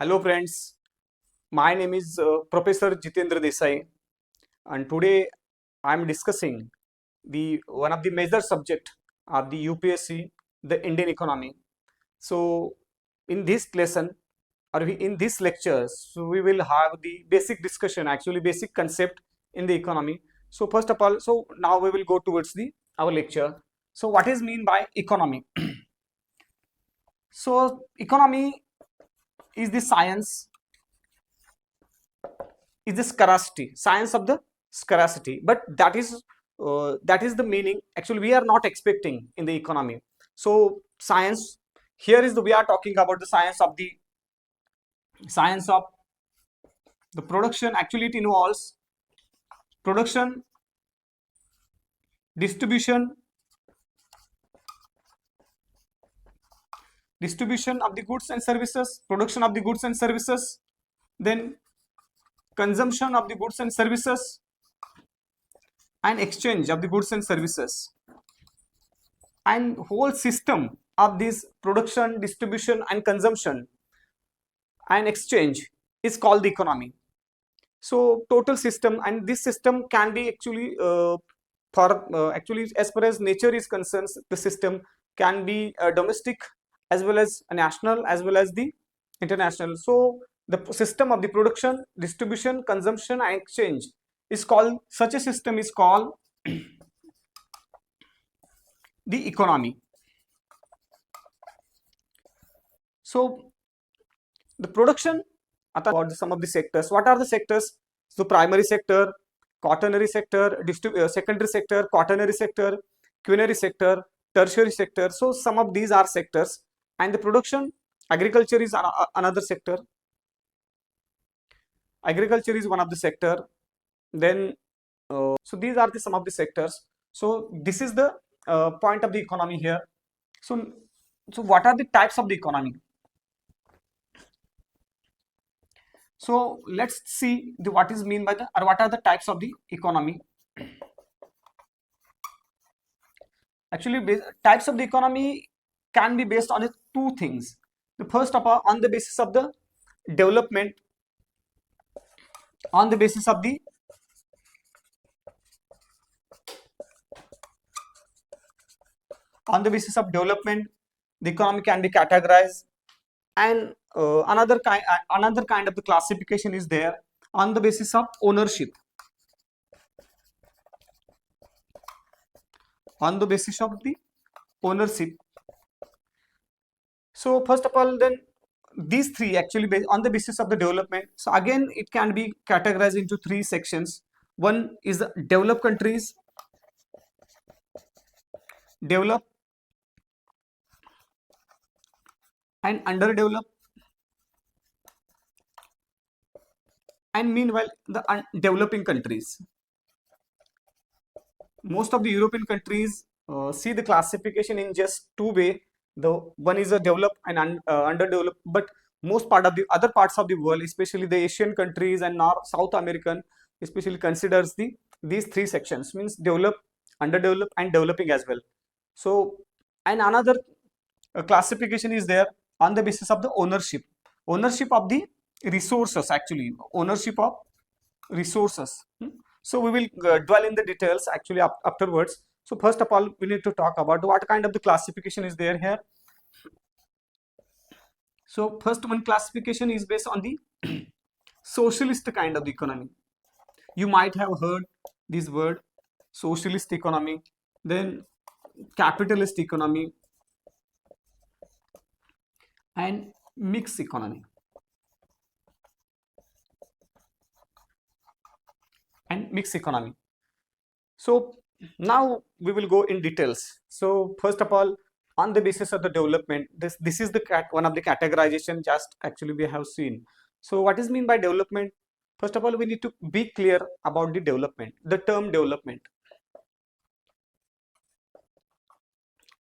Hello friends, my name is Professor Jitendra Desai, and today I am discussing the one of the major subject of the UPSC, the Indian economy. So in this lesson in this lecture, so we will have the basic discussion, actually basic concept in the economy. So first of all, so now we will go towards the our lecture. So what is mean by economy? So economy is the science is the scarcity, science of the scarcity, but that is the meaning actually we are not expecting in the economy. So science here is the we are talking about the science of the production. Actually it involves production, distribution, distribution of the goods and services, production of the goods and services, then consumption of the goods and services, and exchange of the goods and services, and whole system of this production, distribution, and consumption and exchange is called the economy. So total system, and this system can be actually for actually as far as nature is concerned, the system can be domestic as well as national as well as the international. So the system of the production, distribution, consumption, and exchange is called, such a system is called the economy. So the production, about some of the sectors. What are the sectors? So primary sector, quaternary sector, secondary sector, quaternary sector, quinary sector, tertiary sector. So some of these are sectors, and the production, agriculture is another sector. Agriculture is one of the sector. Then so these are the some of the sectors. So this is the point of the economy here. So what are the types of the economy? So let's see the what is mean by the, or what are the types of the economy. Actually types of the economy can be based on two things. The first of all, on the basis of the development, on the basis of the development, the economy can be categorized. And another kind of the classification is there on the basis of ownership, on the basis of the ownership. So first of all, then these three actually based on the basis of the development. So again it can be categorized into three sections. One is the developed countries, developed and underdeveloped, and meanwhile the developing countries. Most of the European countries see the classification in just two way. The one is a developed and underdeveloped, but most part of the other parts of the world, especially the Asian countries and North South American, especially considers these three sections, means developed, underdeveloped, and developing as well. So and another classification is there on the basis of the ownership of the resources, actually ownership of resources. So we will dwell in the details actually afterwards. So first of all, we need to talk about what kind of the classification is there here. So first one classification is based on the socialist kind of the economy. You might have heard this word, socialist economy, then capitalist economy, and mixed economy. And mixed economy. So now we will go in details. So first of all, on the basis of the development, this is the one of the categorization just actually we have seen. So what is mean by development? First of all, we need to be clear about the development, the term development.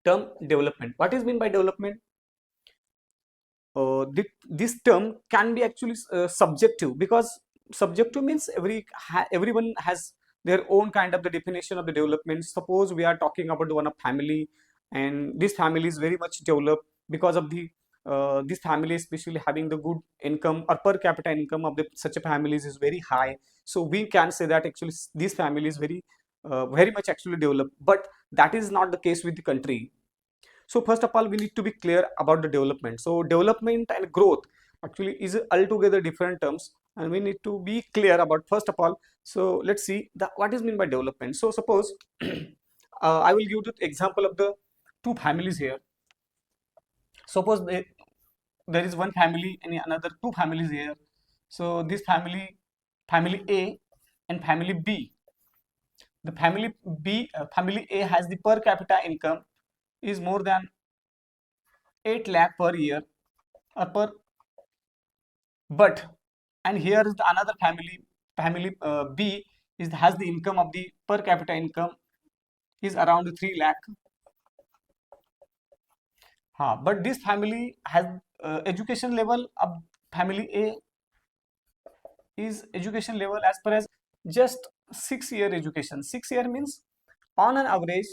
Term development. What is mean by development? This term can be actually subjective, because subjective means everyone has their own kind of the definition of the development. Suppose we are talking about one of family, and this family is very much developed because of the this family especially having the good income or per capita income of the such a families is very high, so we can say that actually this family is very much actually developed, but that is not the case with the country. So first of all, we need to be clear about the development. So development and growth actually is altogether different terms, and we need to be clear about first of all. So let's see the what is meant by development. So suppose I will give the example of the two families here. Suppose there is one family and another two families here. So this family A and family B. The family A has the per capita income is more than 8 lakh per year or per, but and here is the another family B is has the income of the per capita income is around 3 lakh. But this family has education level of family A is education level as per as just 6 year education. 6 year means on an average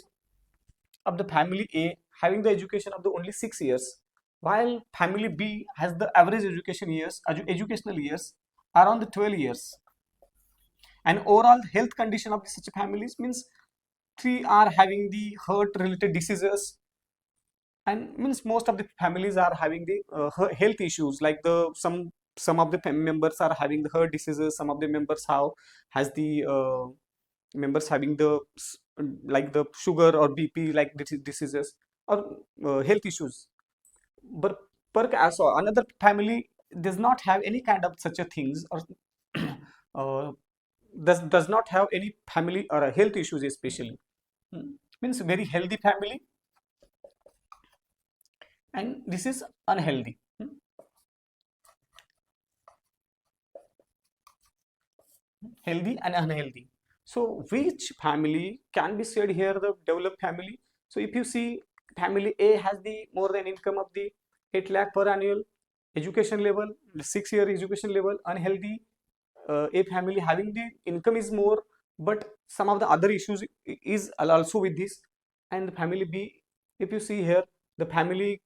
of the family A having the education of the only 6 years, while family B has the average educational years around the 12 years. And overall health condition of such families means three are having the heart related diseases, and means most of the families are having the health issues like the some of the family members are having the heart diseases, some of the members have has the members having the like the sugar or BP like diseases or health issues. But so another family does not have any kind of such a things, or uh, does not have any family or health issues especially. Means very healthy family, and this is unhealthy. Healthy and unhealthy. So which family can be said here the developed family? So if you see family A has the more than income of the 8 lakh per annual, education level, 6 year education level, unhealthy. A family having the income is more, but some of the other issues is also with this. And the family B, if you see here, the family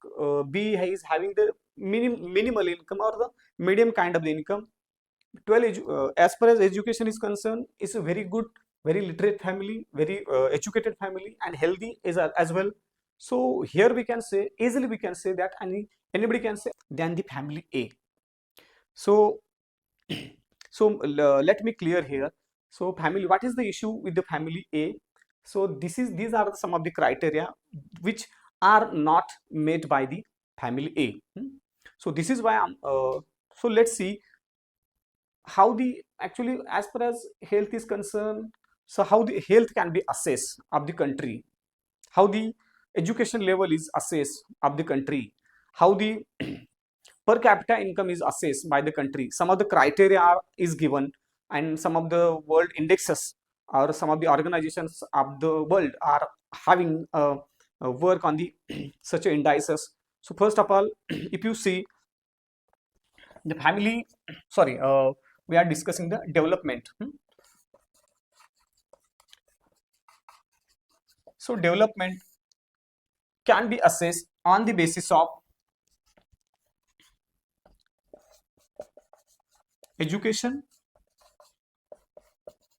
B is having the minimal income or the medium kind of the income. 12 as far as education is concerned, is a very good, very literate family, very educated family, and healthy is as well. So here we can say easily we can say that anybody can say than the family A. So let me clear here. So family, what is the issue with the family A? So these are some of the criteria which are not met by the family A. So this is why I'm so let's see how the actually as far as health is concerned, so how the health can be assessed of the country, how the education level is assessed of the country, how the per capita income is assessed by the country. Some of the criteria is given, and some of the world indexes or some of the organizations of the world are having work on the such indices. So first of all, if you see the family, sorry, we are discussing the development. So development can be assessed on the basis of education,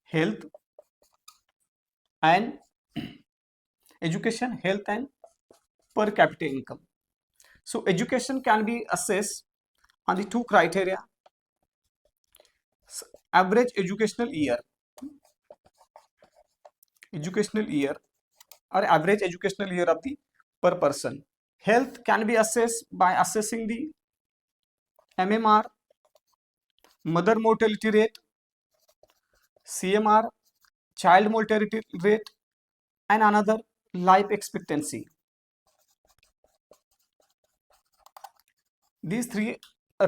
health, and per capita income. So education can be assessed on the two criteria: average educational year or average educational year of the per person. Health can be assessed by assessing the MMR, mother mortality rate, CMR, child mortality rate, and another life expectancy. These three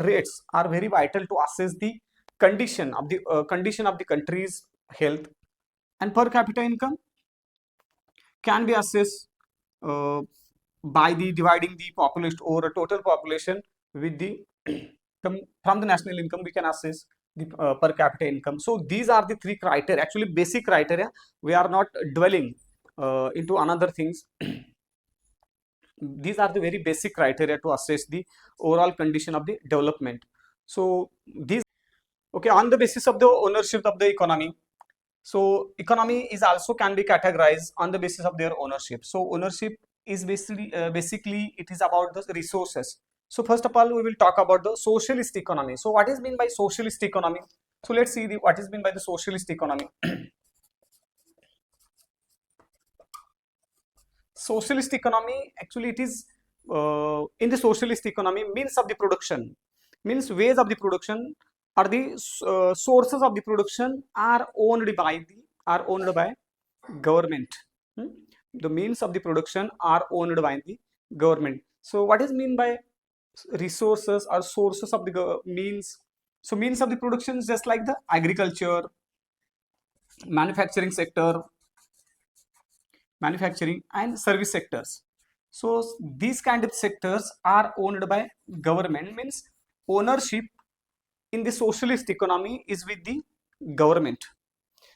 rates are very vital to assess the condition of the country's health. And per capita income can be assessed uh, by the dividing the population over a total population with the from the national income we can assess the per capita income. So these are the three criteria, actually basic criteria. We are not dwelling into another things. These are the very basic criteria to assess the overall condition of the development. So these, okay, on the basis of the ownership of the economy. So economy is also can be categorized on the basis of their ownership. So ownership is basically it is about the resources. So first of all, we will talk about the socialist economy. So what is mean by socialist economy? So let's see what is mean by the socialist economy. Socialist economy, actually it is in the socialist economy, means of the production, means ways of the production, or the sources of the production are owned by government. Hmm? The means of the production are owned by the government. So what is mean by resources or sources of the means? So means of the production is just like the agriculture, manufacturing sector, manufacturing and service sectors. So these kind of sectors are owned by government, means ownership in the socialist economy is with the government.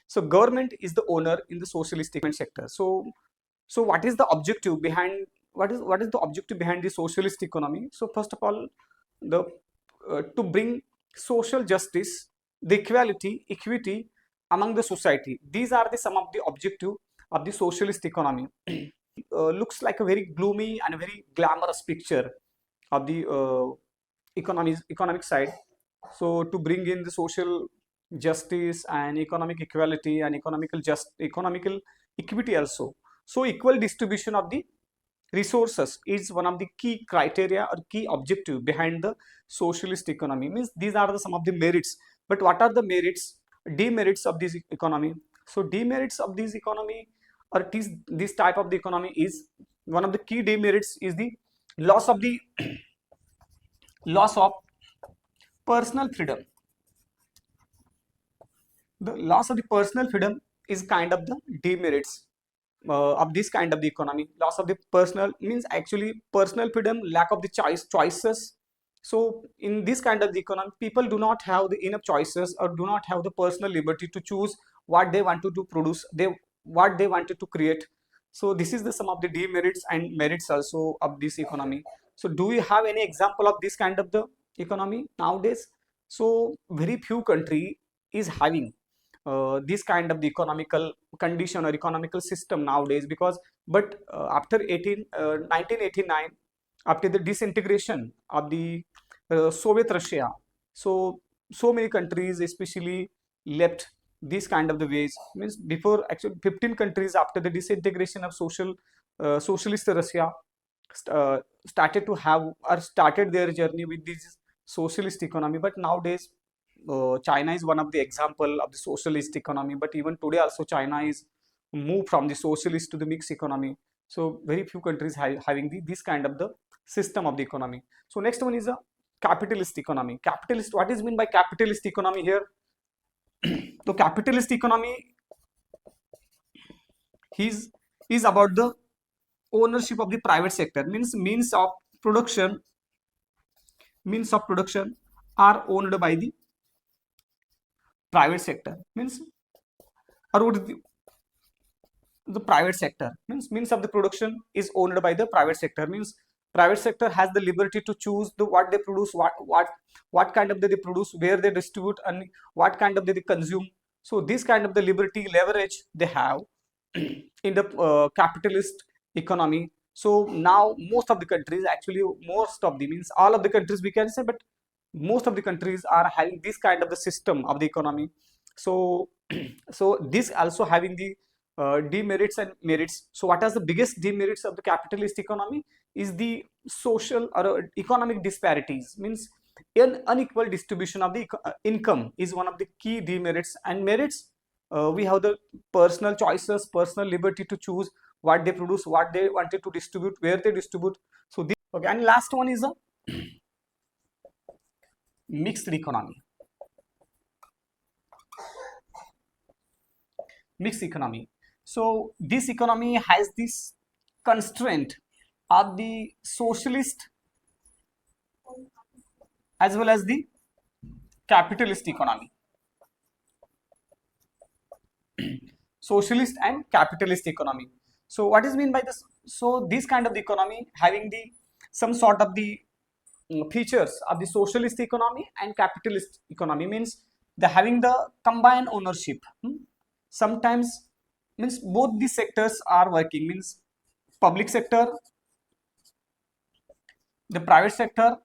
So government is the owner in the socialist economic sector. So what is the objective behind, what is the objective behind the socialist economy? So first of all, the to bring social justice, the equity among the society. These are the some of the objective of the socialist economy. Looks like a very gloomy and a very glamorous picture of the economic side. So to bring in the social justice and economic equality and economical equity also. So equal distribution of the resources is one of the key criteria or key objective behind the socialist economy. Means these are the some of the merits. But what are the merits, demerits of this economy? So demerits of this economy, or this type of the economy, is one of the key demerits is the loss of the loss of personal freedom. The loss of the personal freedom is kind of the demerits of this kind of the economy. Loss of the personal means actually personal freedom, lack of the choices. So in this kind of the economy, people do not have the enough choices or do not have the personal liberty to choose what they want to produce, what they wanted to create. So this is the some of the demerits and merits also of this economy. So do you have any example of this kind of the economy nowadays? So very few country is having this kind of the economical condition or economical system nowadays, because but after 1989, after the disintegration of the Soviet Russia, so many countries especially left this kind of the ways. Means before, actually 15 countries after the disintegration of socialist Russia started to have or started their journey with this socialist economy. But nowadays China is one of the example of the socialist economy, but even today also China is moved from the socialist to the mixed economy. So very few countries having this kind of the system of the economy. So next one is a capitalist economy. Capitalist, what is mean by capitalist economy here? So capitalist economy is about the ownership of the private sector, means means of production are owned by the private sector, means or would the private sector, means of the production is owned by the private sector, means private sector has the liberty to choose the what they produce, what kind of they produce, where they distribute, and what kind of they consume. So this kind of the liberty leverage they have in the capitalist economy. So now most of the countries, actually most of the, means all of the countries we can say, but most of the countries are having this kind of the system of the economy. So so this also having the demerits and merits. So what are the biggest demerits of the capitalist economy is the social or economic disparities, means an unequal distribution of the income is one of the key demerits. And merits, we have the personal choices, personal liberty to choose what they produce, what they wanted to distribute, where they distribute. So this, okay. And last one is a mixed economy. Mixed economy. So this economy has this constraint of the socialist as well as the capitalist economy. Socialist and capitalist economy. So what is mean by this So this kind of the economy having the some sort of the features of the socialist economy and capitalist economy, means the having the combined ownership. Sometimes means both the sectors are working, means public sector, the private sector,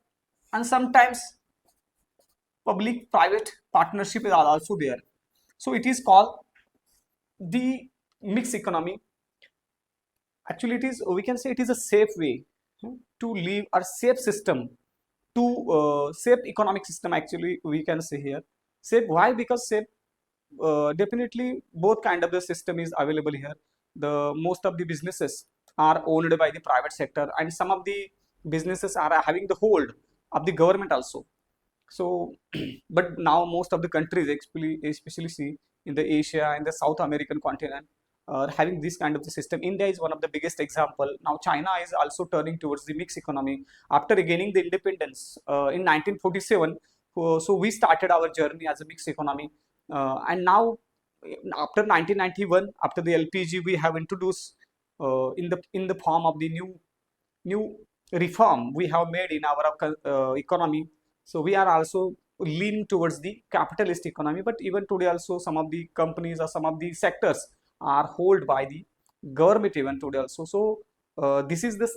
and sometimes public private partnership is also there. So it is called the mixed economy. Actually it is, we can say it is a safe way to live, or safe system to safe economic system. Actually we can say here safe. Why? Because safe, definitely both kind of the system is available here. The most of the businesses are owned by the private sector, and some of the businesses are having the hold of the government also. So but now most of the countries, especially see in the Asia and the South American continent, are having this kind of the system. India is one of the biggest example. Now China is also turning towards the mixed economy after gaining the independence in 1947. So we started our journey as a mixed economy, and now after 1991, after the LPG, we have introduced in the form of the new reform we have made in our economy. So we are also leaning towards the capitalist economy. But even today also some of the companies or some of the sectors are held by the government even today also. So this is this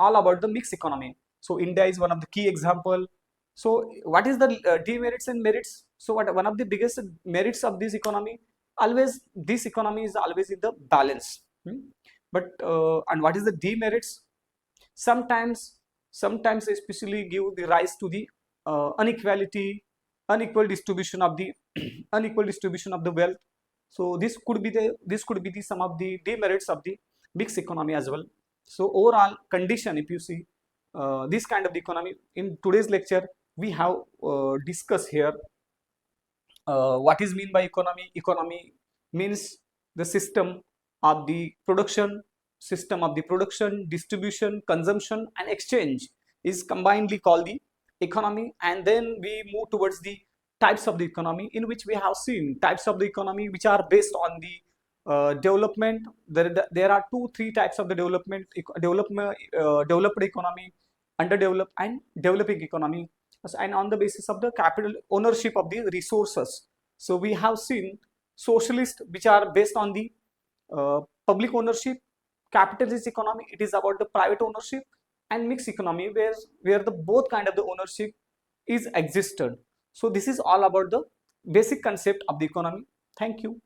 all about the mixed economy. So India is one of the key example. So what is the demerits and merits? So what one of the biggest merits of this economy? Always this economy is always in the balance. But and what is the demerits? Sometimes especially give the rise to the inequality, unequal distribution of the unequal distribution of the wealth. So this could be the some of the demerits of the mixed economy as well. So overall condition, if you see this kind of the economy, in today's lecture we have discussed here what is mean by economy. Economy means the system of the production, distribution, consumption, and exchange is combinedly called the economy. And then we move towards the types of the economy, in which we have seen types of the economy which are based on the development. There are three types of the developed economy, underdeveloped, and developing economy, and on the basis of the capital ownership of the resources. So we have seen socialist, which are based on the public ownership. Capitalist economy, it is about the private ownership. And mixed economy, where the both kind of the ownership is existed. So this is all about the basic concept of the economy. Thank you.